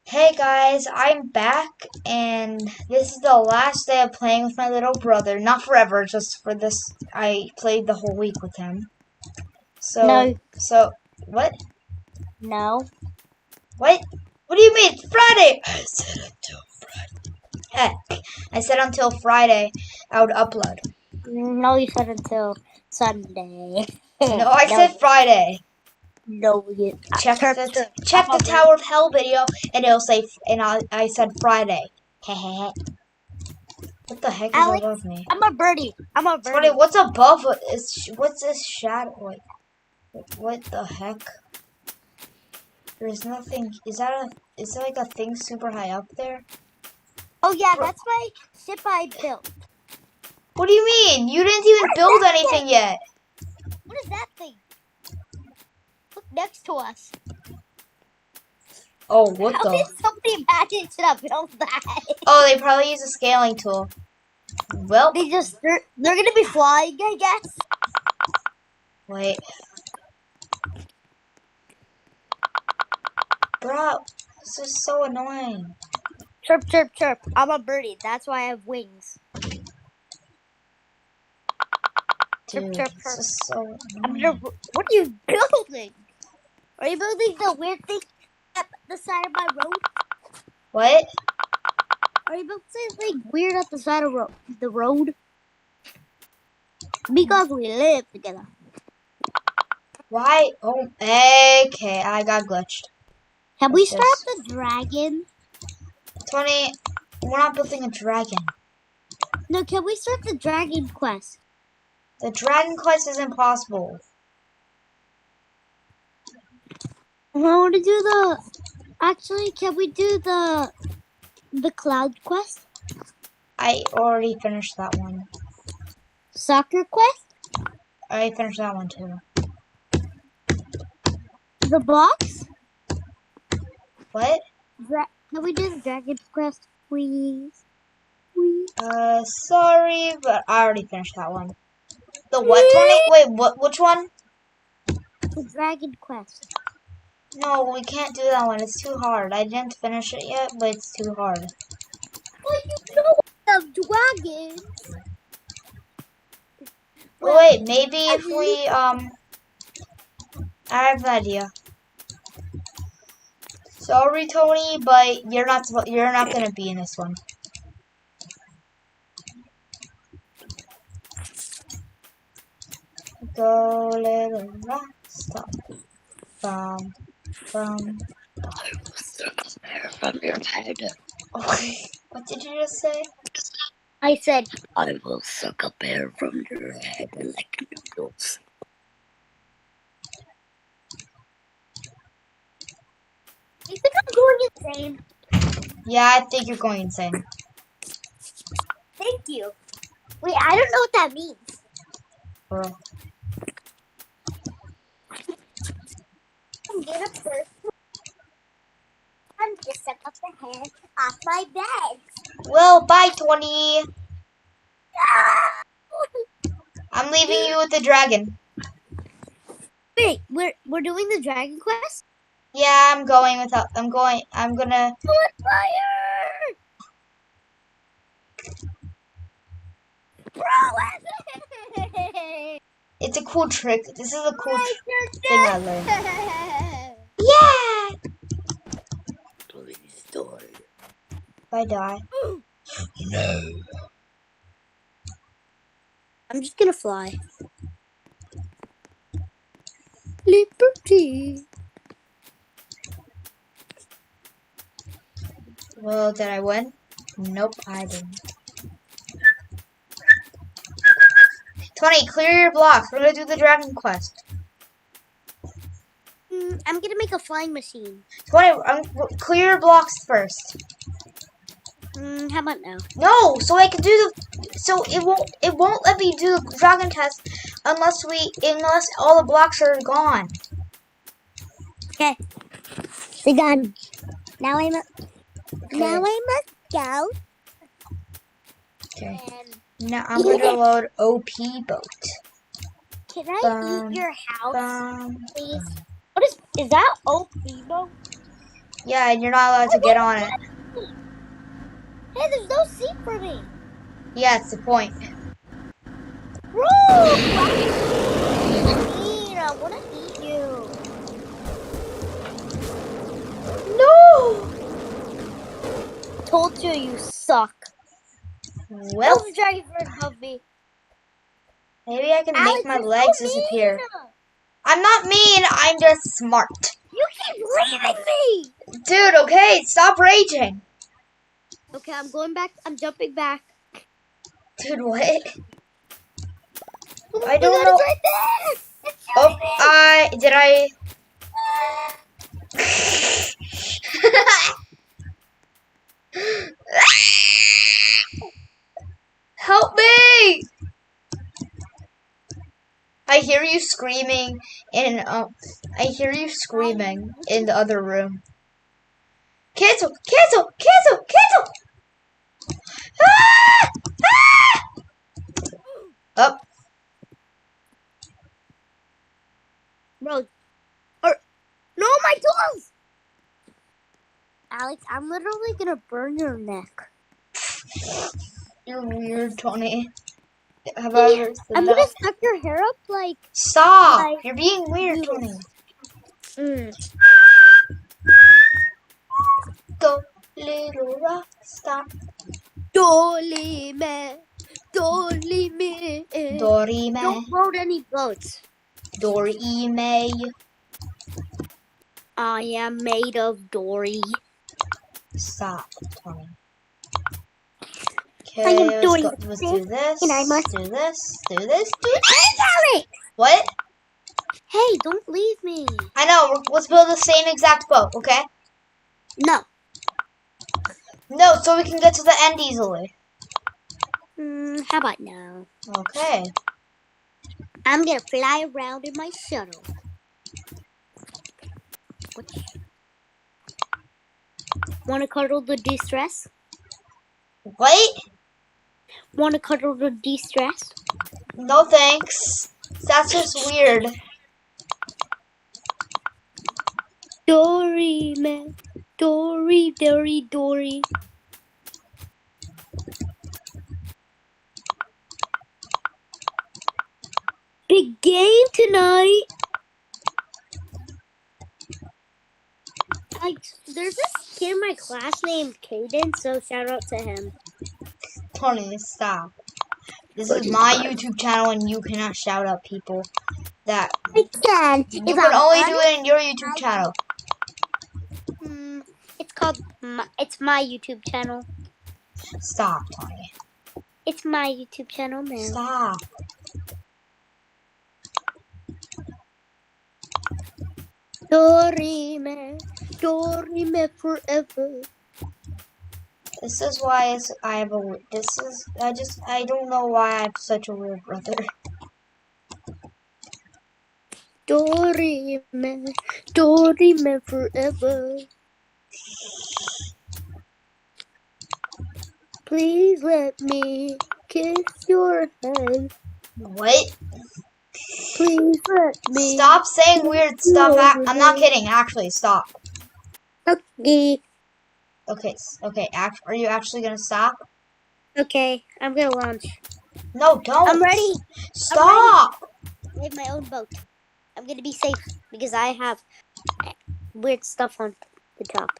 Hey guys, I'm back, and this is the last day of playing with my little brother. Not forever, just for this. I played the whole week with him. So, No, so, what? no. What? What do you mean? It's Friday! I said until Friday. Heck, I said until Friday I would upload. No, you said until Sunday. No, I no, said Friday. no, you. Check Chirp, the chirp. check the Tower of Hell video, and it'll say. And I said Friday. Hehehe. What the heck is Alex, above me? I'm a birdie. I'm a Tony, birdie. what's above? What's this shadow? Wait, what the heck? There's nothing. Is that like a thing super high up there? Oh yeah, Bro, that's my ship I built. what do you mean? You didn't even build anything yet. What is that thing? Look next to us. Oh, what How the? did somebody imagine should have built that? Oh, they probably use a scaling tool. Well, they're gonna be flying, I guess. wait. Bro, this is so annoying. Chirp, chirp, chirp. I'm a birdie. That's why I have wings. Chirp, Dude, chirp, this chirp. is so annoying. What are you building? Are you building the weird thing at the side of my road? What? Are you building something weird at the side of the road? Because we live together. Why? Oh, okay. I got glitched. Can we What's start this? the dragon? Tony, we're not building a dragon. No, can we start the dragon quest? The Dragon Quest is impossible. I want to do the. Actually, can we do the cloud quest? I already finished that one. Soccer quest? I already finished that one too. The box? What? Can we do the dragon quest, please? Sorry, but I already finished that one. The what, Tony? Wait, what? Which one? The dragon quest. No, we can't do that one. It's too hard. I didn't finish it yet, but it's too hard. Well, you know the dragons. Well, wait, maybe if we, I have an idea. Sorry, Tony, but you're not gonna be in this one. Go, little rock, stop. Bum, bum. I will suck a hair from your head. Okay, what did you just say? I said, I will suck a hair from your head like noodles. You think I'm going insane? Yeah, I think you're going insane. Thank you. Wait, I don't know what that means. Bro. I'm gonna first. I'm just suck up the hair off my bed. Well, bye, Tony. I'm leaving you with the dragon. Wait, we're doing the dragon quest? Yeah, I'm gonna. Fire! Bro, It's a cool trick. This is a cool thing I learned. Yeah! Please die. If I die. No. I'm just gonna fly. Liberty. Well, did I win? Nope, I didn't. Tony, clear your blocks. We're gonna do the dragon quest. I'm gonna make a flying machine. Tony, clear your blocks first. How about now? No, so I can do the. So it won't let me do the dragon test unless all the blocks are gone. Okay. They're gone. Now I must go. Okay. Now I'm gonna load OP boat. Can I eat your house, please? What is that OP boat? Yeah, and you're not allowed to get on it. Hey, there's no seat for me. Yeah, it's the point. Bro, I want to eat you. No! Told you you suck. Well, There's a dragon bird above me. maybe I can make Alex, my you're legs so disappear. mean. I'm not mean, I'm just smart. You keep leaving me. Dude, okay, stop raging. Okay, I'm going back. I'm jumping back. Dude, what? Oh I my don't god, know. it's right there. It's Oh, shooting me. did I? Help me! I hear you screaming in the other room. Cancel! Cancel! Cancel! Cancel! Ah! Ah! Up. Bro, no, my tools. Alex, I'm literally gonna burn your neck. You're weird, Tony. Have I ever said I'm that? gonna suck your hair up like. Stop! You're being weird, you. Tony. Mm. Go, little rock, stop. Dolly me. Dorime. Don't float any boats. Dorime. I am made of Dory. Stop, Tony. I am Okay, doing let's do this. and I must Do this. Do this. Do Hey, this. Alex! What? Hey, don't leave me. I know. Let's build the same exact boat, okay? No. No, so we can get to the end easily. How about no? Okay. I'm gonna fly around in my shuttle. Wanna cuddle the de-stress? Wait. Wanna cuddle the de-stress? No thanks. That's just weird. Dory, man. Dory. Big game tonight. There's this kid in my class named Caden, so shout out to him. Tony, stop. This is my YouTube channel and you cannot shout out people that I can. you can only do it in your YouTube channel. It's called. It's my YouTube channel. Stop, Tony. It's my YouTube channel, man. Stop. Dorime forever. This is why I don't know why I have such a weird brother. Dorime forever. Please let me kiss your head. What? Please let me. Stop saying weird stuff. I'm not kidding. Actually, stop. Okay. Okay. Are you actually gonna stop? Okay, I'm gonna launch. No, don't. I'm ready. Stop. I have my own boat. I'm gonna be safe because I have weird stuff on the top.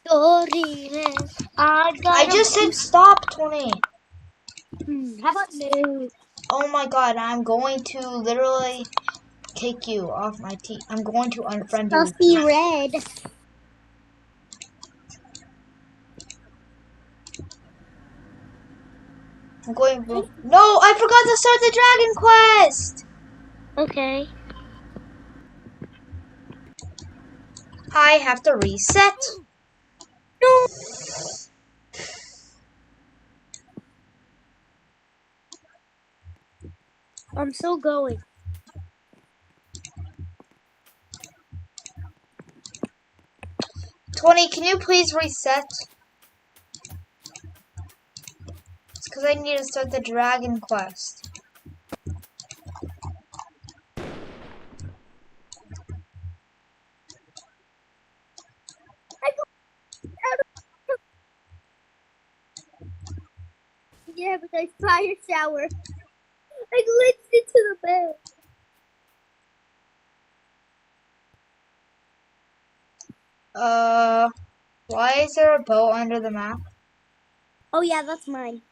Dorime, I just said stop, Tony. How about no? Oh my god, I'm going to literally take you off my team. I'm going to unfriend you. Stuffy red. I'm going. No, I forgot to start the Dragon Quest. Okay. I have to reset. No. I'm still going. Tony, can you please reset? It's because I need to start the Dragon Quest. Yeah, because fire shower. I glitched into the bed. Why is there a boat under the map? Oh yeah, that's mine.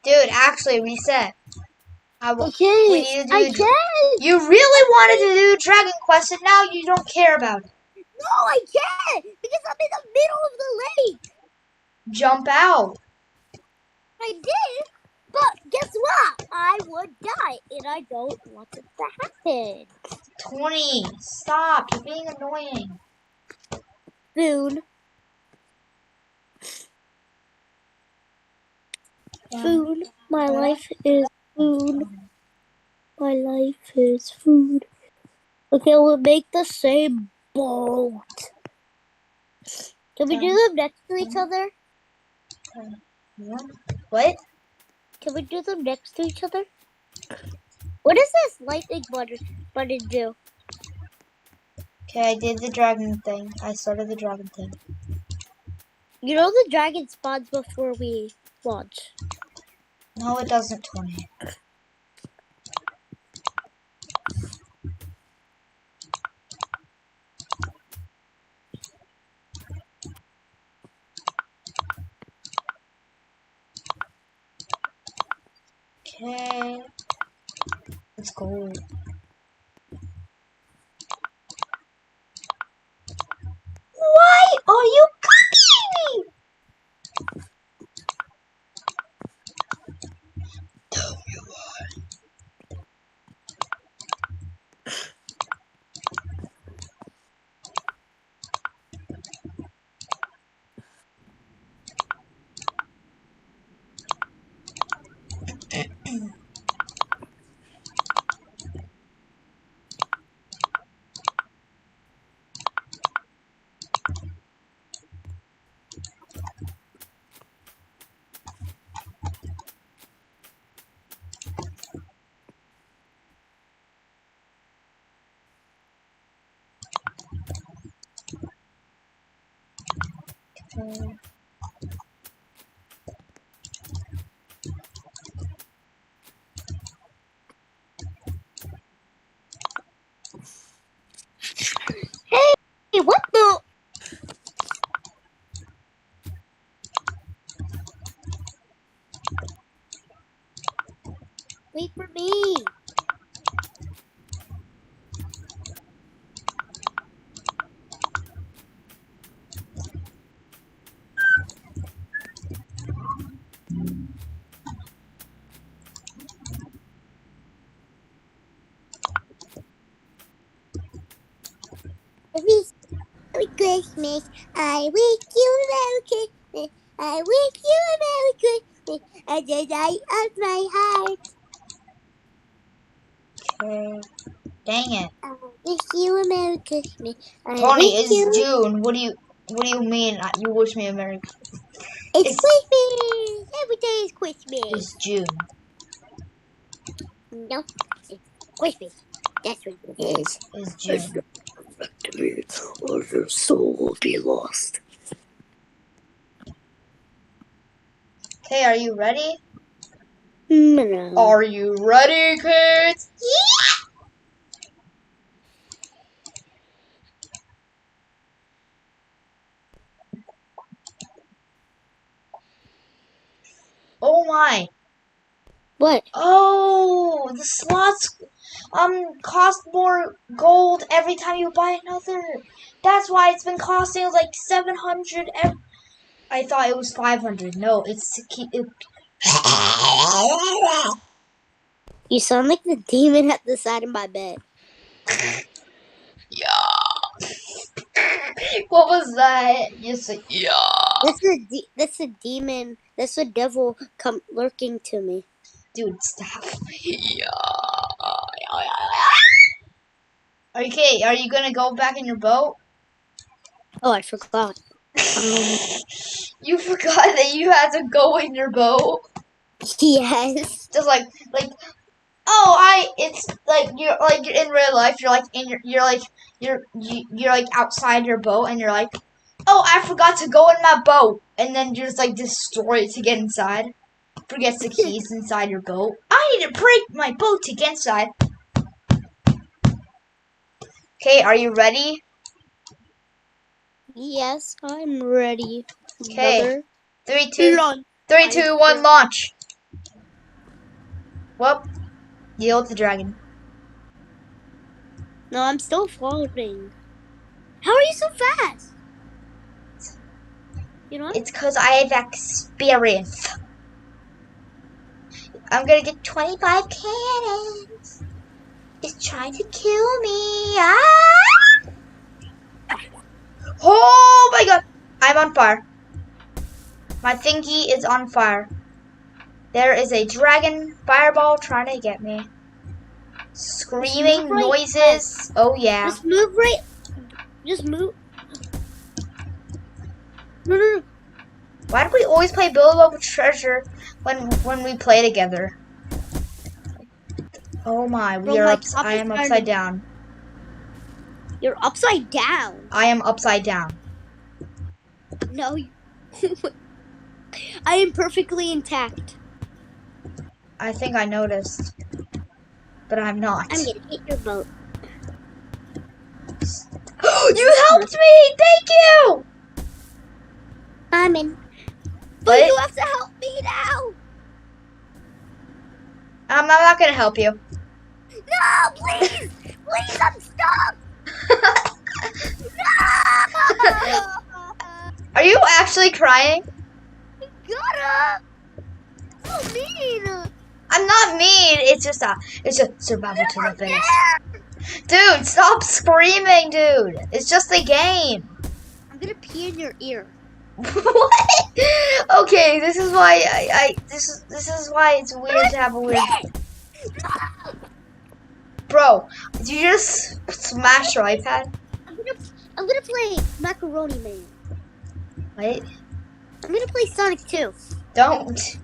Dude, actually, reset. Okay, We need to I do. can't. You really wanted to do Dragon Quest, and now you don't care about it. No, I can't because I'm in the middle of the lake. Jump out. I did, but guess what? I would die, and I don't want it to happen. 20. Stop. You're being annoying. Food. Food. My life is food. My life is food. Okay, we'll make the same boat. Can we do them next to each other? What? Can we do them next to each other? What does this lightning button do? Okay, I did the dragon thing. I started the dragon thing. You know the dragon spawns before we launch. No, it doesn't, 20. Okay. Let's go. Why are you copying me? Hey, what the? Wait for me. Merry Christmas. I wish you a Merry Christmas. I wish you a Merry Christmas. At the night of my heart. Okay. Dang it. I wish you a Merry Christmas. I Tony, wish it's you. June. What do you mean you wish me a Merry Christmas? It's Christmas. Every day is Christmas. It's June. No, it's Christmas. That's what it is. It's June. Or your soul will be lost. Okay, are you ready? No. Are you ready, kids? Oh my. What? Oh, the slots cost more gold every time you buy another. That's why it's been costing like 700 I thought it was 500. No, it's You sound like the demon at the side of my bed. Yeah. What was that? You said yeah. That's the demon. That's the devil come lurking to me. Dude, stop. Yeah. Okay, are you gonna go back in your boat? Oh, I forgot. You forgot that you had to go in your boat. Yes. Just like it's like you're in real life. You're like you're like outside your boat, and you're like Oh, I forgot to go in my boat. And then you just like destroy it to get inside. Forgets the keys inside your boat. I need to break my boat to get inside. Okay, are you ready? Yes, I'm ready. Okay. Brother. 3, 2, Launch. 3, 2, 1, launch. Whoop. Yield the dragon. No, I'm still floating. How are you so fast? You know what? It's because I have experience. I'm gonna get 25 cannons. It's trying to kill me. Ah! Oh my god. I'm on fire. My thingy is on fire. There is a dragon fireball trying to get me. Screaming noises. Oh yeah. Just move right. Just move. No. Why do we always play Build Up with Treasure when we play together? Oh my, we are I am upside down. You're upside down. I am upside down. No. I am perfectly intact. I think I noticed. But I'm not. I'm gonna hit your boat. You helped me! Thank you! I'm in. But you have to help me now. I'm not gonna help you. No, please! Please, I'm stuck! No! Are you actually crying? Gotta! So mean! I'm not mean. It's just survival to the fittest. Dude, stop screaming, dude. It's just a game. I'm gonna pee in your ear. What? Okay, this is why this is why it's weird to have a weird. Bro, did you just smash your iPad? I'm gonna play Macaroni Man. Wait. I'm gonna play Sonic 2. Don't.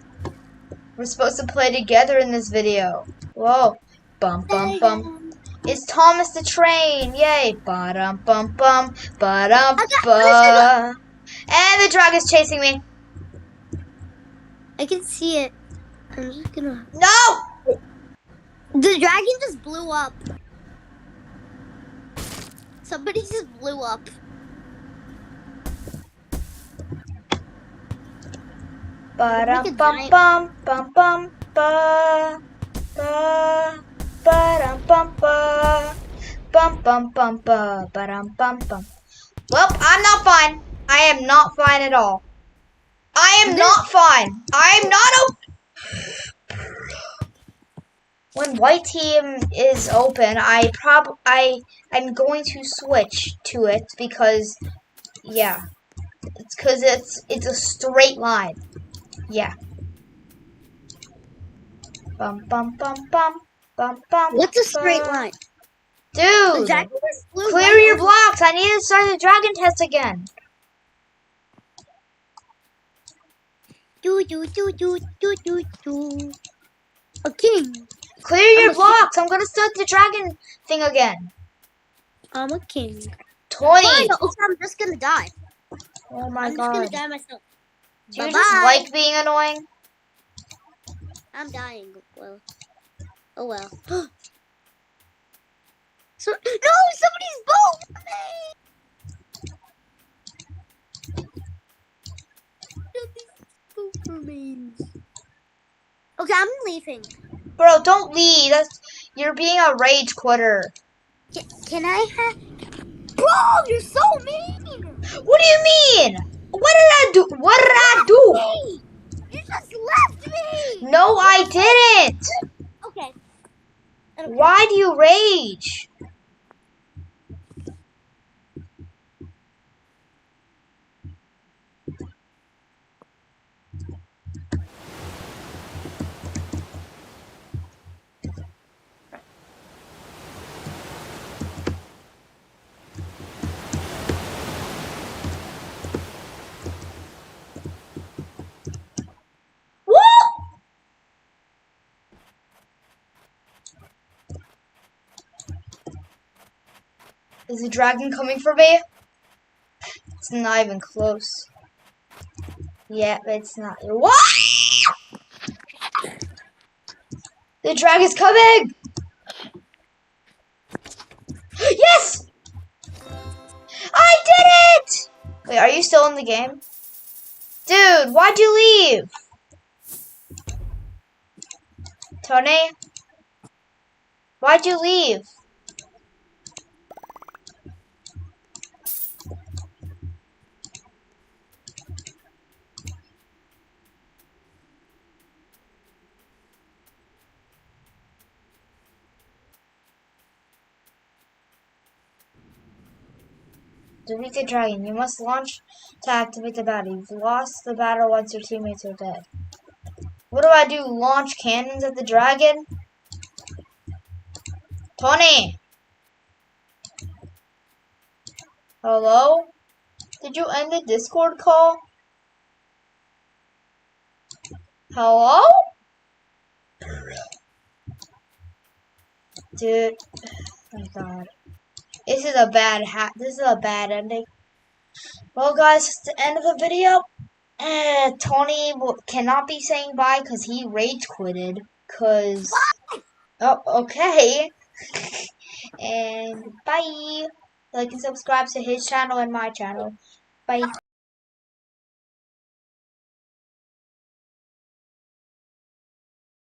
We're supposed to play together in this video. Whoa. Bum bum bum. It's Thomas the Train. Yay. Ba-dum bum bum. Ba-dum ba. And the dragon's chasing me. I can see it. I'm just gonna. No! The dragon just blew up. Somebody just blew up. Ba-dum bum bum bum bum ba ba ba-dum bum ba bum bum bum ba ba-dum bum bum. Well, I'm not fine. I am not fine at all. I am not fine. I am not When white team is open, I'm going to switch to it because yeah. It's cuz it's a straight line. Yeah. Bum bum bum bum bum bum. What's a straight line? Dude, clear your blocks. I need to start the dragon test again. A king. Clear your blocks. I'm gonna start the dragon thing again. I'm a king. 20. Fine, I'm just gonna die. Oh my god. I'm just gonna die myself. Do you just like being annoying? I'm dying. Well. Oh well. So no, somebody's boat me. Okay, I'm leaving. Bro, don't leave. You're being a rage quitter. Can I have? Bro, you're so mean. What do you mean? What did I do? What did I do? You just left me. No, I didn't. Okay. Why do you rage? Is the dragon coming for me? It's not even close. Yeah, it's not. What? The dragon's coming! Yes! I did it! Wait, are you still in the game? Dude, why'd you leave? Tony? Why'd you leave? Defeat the dragon. You must launch to activate the battle. You've lost the battle once your teammates are dead. What do I do? Launch cannons at the dragon? Tony! Hello? Did you end the Discord call? Hello? Dude. Oh my god. This is a bad this is a bad ending. Well guys, it's the end of the video. Tony cannot be saying bye because he rage quitted. Oh, okay. And bye. Like and subscribe to his channel and my channel. Bye.